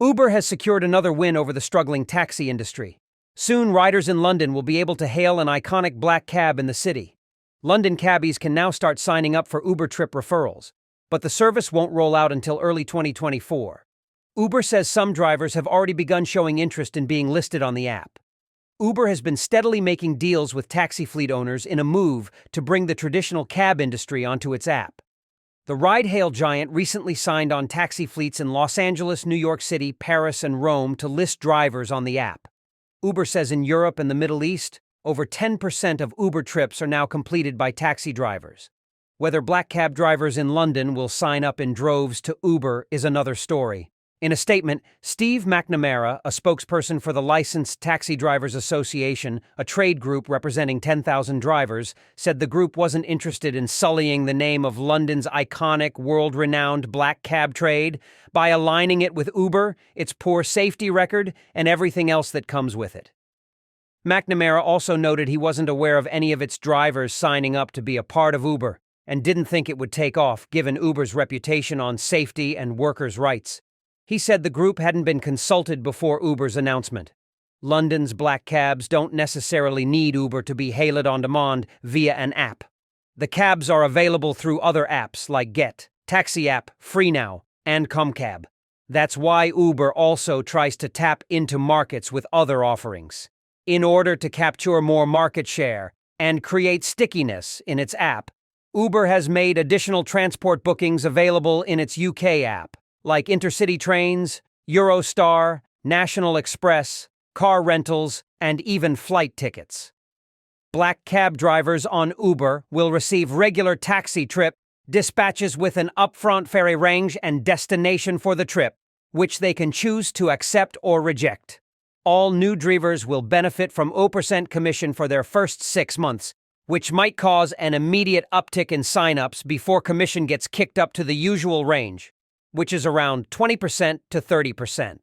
Uber has secured another win over the struggling taxi industry. Soon, riders in London will be able to hail an iconic black cab in the city. London cabbies can now start signing up for Uber trip referrals, but the service won't roll out until early 2024. Uber says some drivers have already begun showing interest in being listed on the app. Uber has been steadily making deals with taxi fleet owners in a move to bring the traditional cab industry onto its app. The ride-hail giant recently signed on taxi fleets in Los Angeles, New York City, Paris, and Rome to list drivers on the app. Uber says in Europe and the Middle East, over 10% of Uber trips are now completed by taxi drivers. Whether black cab drivers in London will sign up in droves to Uber is another story. In a statement, Steve McNamara, a spokesperson for the Licensed Taxi Drivers Association, a trade group representing 10,000 drivers, said the group wasn't interested in sullying the name of London's iconic, world-renowned black cab trade by aligning it with Uber, its poor safety record, and everything else that comes with it. McNamara also noted he wasn't aware of any of its drivers signing up to be a part of Uber and didn't think it would take off given Uber's reputation on safety and workers' rights. He said the group hadn't been consulted before Uber's announcement. London's black cabs don't necessarily need Uber to be hailed on demand via an app. The cabs are available through other apps like Get, Taxi App, FreeNow, and Comcab. That's why Uber also tries to tap into markets with other offerings. In order to capture more market share and create stickiness in its app, Uber has made additional transport bookings available in its UK app, like intercity trains, Eurostar, National Express, car rentals, and even flight tickets. Black cab drivers on Uber will receive regular taxi trip dispatches with an upfront fare range and destination for the trip, which they can choose to accept or reject. All new drivers will benefit from 0% commission for their first 6 months, which might cause an immediate uptick in signups before commission gets kicked up to the usual range, which is around 20% to 30%.